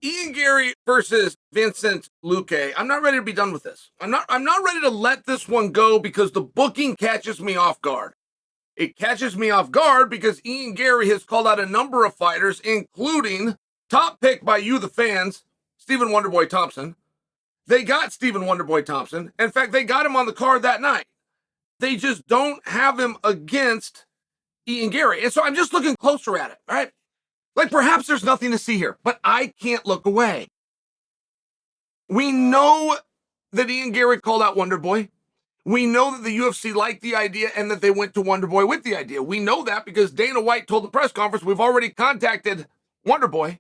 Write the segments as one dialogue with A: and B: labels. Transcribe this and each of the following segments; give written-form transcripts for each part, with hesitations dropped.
A: Ian Garry versus Vincent Luque. I'm not ready to be done with this. I'm not ready to let this one go because the booking catches me off guard. It catches me off guard because Ian Garry has called out a number of fighters, including top pick by you, the fans, Stephen Wonderboy Thompson. They got Stephen Wonderboy Thompson. In fact, they got him on the card that night. They just don't have him against Ian Garry. And so I'm just looking closer at it, all right? Like perhaps there's nothing to see here, but I can't look away. We know that Ian Garry called out Wonderboy. We know that the UFC liked the idea and that they went to Wonderboy with the idea. We know that because Dana White told the press conference, we've already contacted Wonderboy,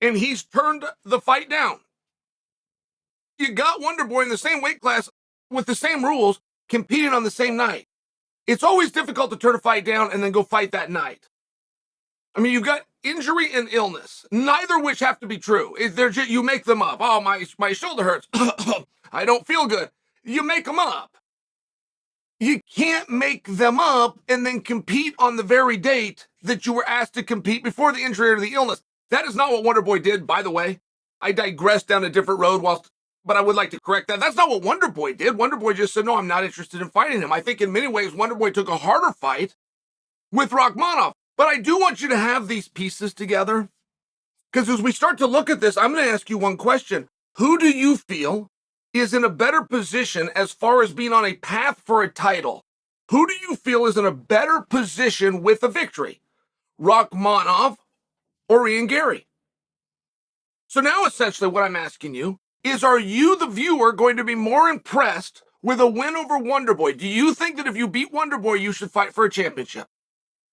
A: and he's turned the fight down. You got Wonderboy in the same weight class with the same rules, competing on the same night. It's always difficult to turn a fight down and then go fight that night. I mean, you've got injury and illness, neither which have to be true. You make them up. Oh, my shoulder hurts. I don't feel good. You make them up. You can't make them up and then compete on the very date that you were asked to compete before the injury or the illness. That is not what Wonderboy did, by the way. I digressed down a different road, but I would like to correct that. That's not what Wonderboy did. Wonderboy just said, no, I'm not interested in fighting him. I think in many ways, Wonderboy took a harder fight with Rakhmonov. But I do want you to have these pieces together, because as we start to look at this, I'm going to ask you one question. Who do you feel is in a better position as far as being on a path for a title? Who do you feel is in a better position with a victory? Rakhmonov or Ian Garry? So now essentially what I'm asking you is, are you, the viewer, going to be more impressed with a win over Wonderboy? Do you think that if you beat Wonderboy, you should fight for a championship?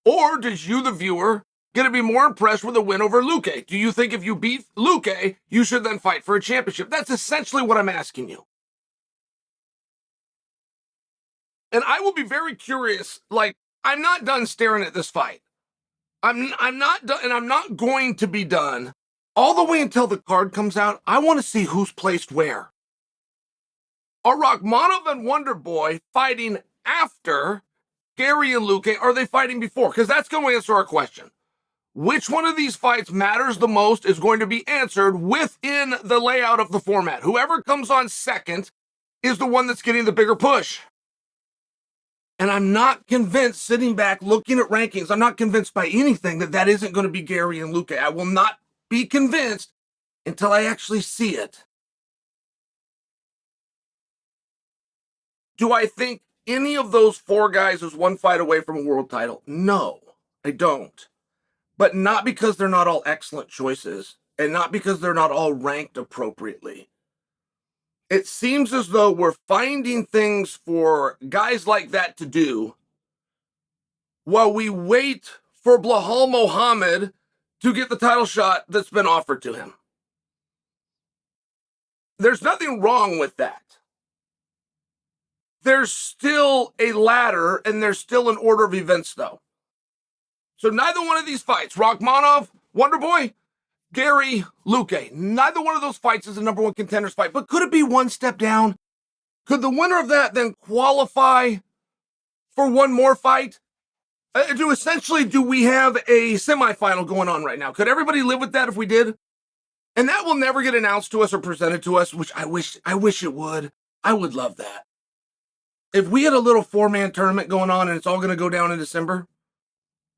A: Or does you, the viewer, going to be more impressed with a win over Luque? Do you think if you beat Luque, you should then fight for a championship? That's essentially what I'm asking you. And I will be very curious. Like, I'm not done staring at this fight. I'm not done, and I'm not going to be done all the way until the card comes out. I want to see who's placed where. Are Rakhmonov and Wonderboy fighting after Garry and Luque? Are they fighting before? Because that's going to answer our question. Which one of these fights matters the most is going to be answered within the layout of the format. Whoever comes on second is the one that's getting the bigger push. And I'm not convinced, sitting back looking at rankings, I'm not convinced by anything that isn't going to be Garry and Luque. I will not be convinced until I actually see it. Do I think any of those four guys is one fight away from a world title? No, I don't. But not because they're not all excellent choices, and not because they're not all ranked appropriately. It seems as though we're finding things for guys like that to do while we wait for Belal Muhammad to get the title shot that's been offered to him. There's nothing wrong with that. There's still a ladder, and there's still an order of events, though. So neither one of these fights, Rakhmonov, Wonderboy, Garry, Luque, neither one of those fights is a number one contenders fight. But could it be one step down? Could the winner of that then qualify for one more fight? Do we have a semifinal going on right now? Could everybody live with that if we did? And that will never get announced to us or presented to us, which I wish it would. I would love that. If we had a little 4-man tournament going on and it's all going to go down in December,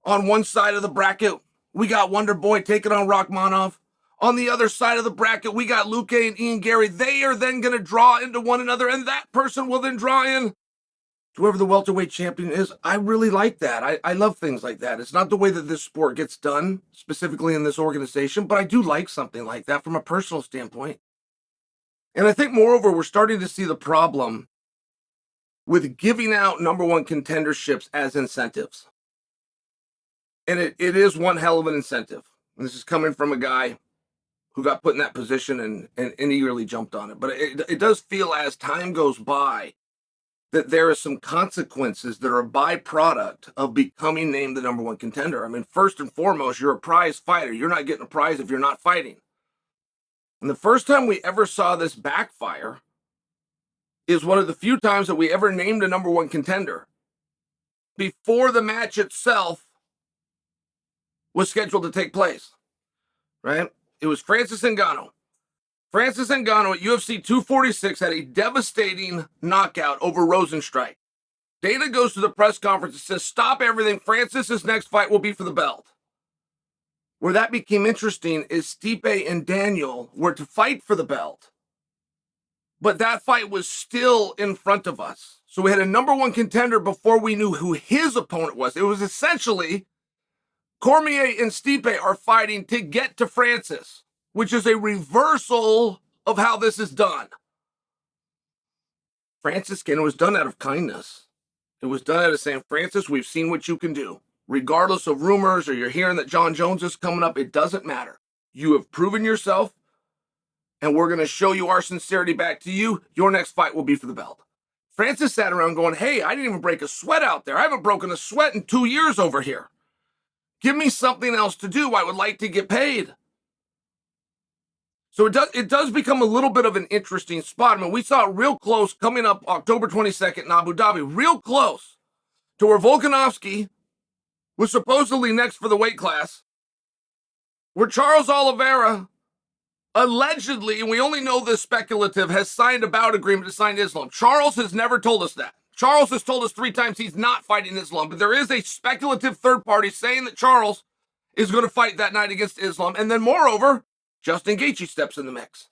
A: on one side of the bracket, we got Wonderboy taking on Rakhmonov. On the other side of the bracket, we got Luque and Ian Garry. They are then going to draw into one another, and that person will then draw in whoever the welterweight champion is. I really like that. I love things like that. It's not the way that this sport gets done, specifically in this organization, but I do like something like that from a personal standpoint. And I think, moreover, we're starting to see the problem with giving out number one contenderships as incentives. And it is one hell of an incentive. And this is coming from a guy who got put in that position and eagerly jumped on it. But it does feel as time goes by that there are some consequences that are a byproduct of becoming named the number one contender. I mean, first and foremost, you're a prize fighter. You're not getting a prize if you're not fighting. And the first time we ever saw this backfire is one of the few times that we ever named a number one contender before the match itself was scheduled to take place, right? It was Francis Ngannou. Francis Ngannou at UFC 246 had a devastating knockout over Rosenstrike. Dana goes to the press conference and says, stop everything. Francis's next fight will be for the belt. Where that became interesting is Stipe and Daniel were to fight for the belt. But that fight was still in front of us. So we had a number one contender before we knew who his opponent was. It was essentially Cormier and Stipe are fighting to get to Francis, which is a reversal of how this is done. Francis, again, it was done out of kindness. It was done out of saying, Francis, we've seen what you can do. Regardless of rumors or you're hearing that Jon Jones is coming up, it doesn't matter. You have proven yourself, and we're going to show you our sincerity back to you. Your next fight will be for the belt. Francis sat around going, hey, I didn't even break a sweat out there. I haven't broken a sweat in 2 years over here. Give me something else to do. I would like to get paid. So it does become a little bit of an interesting spot. I mean, we saw it real close coming up October 22nd in Abu Dhabi, real close to where Volkanovski was supposedly next for the weight class, where Charles Oliveira allegedly, and we only know this speculative, has signed a bout agreement to sign Islam. Charles has never told us that. Charles has told us 3 times he's not fighting Islam, but there is a speculative third party saying that Charles is going to fight that night against Islam. And then moreover, Justin Gaethje steps in the mix.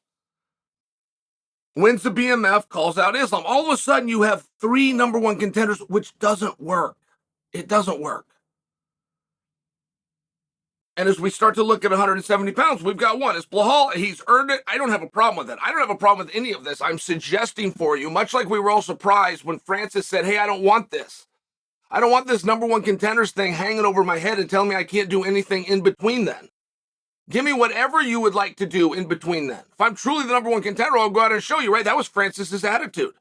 A: Wins the BMF, calls out Islam. All of a sudden, you have 3 number one contenders, which doesn't work. It doesn't work. And as we start to look at 170 pounds, we've got one. It's Blahal. He's earned it. I don't have a problem with it. I don't have a problem with any of this. I'm suggesting for you, much like we were all surprised when Francis said, hey, I don't want this. I don't want this number one contenders thing hanging over my head and telling me I can't do anything in between then. Give me whatever you would like to do in between then. If I'm truly the number one contender, I'll go out and show you, right? That was Francis's attitude.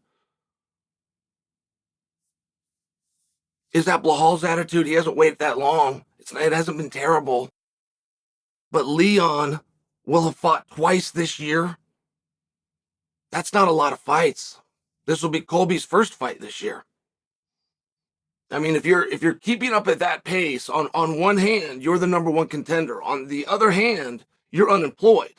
A: Is that Blahal's attitude? He hasn't waited that long. It hasn't been terrible. But Leon will have fought twice this year. That's not a lot of fights. This will be Colby's first fight this year. I mean, if you're keeping up at that pace, on one hand, you're the number one contender. On the other hand, you're unemployed.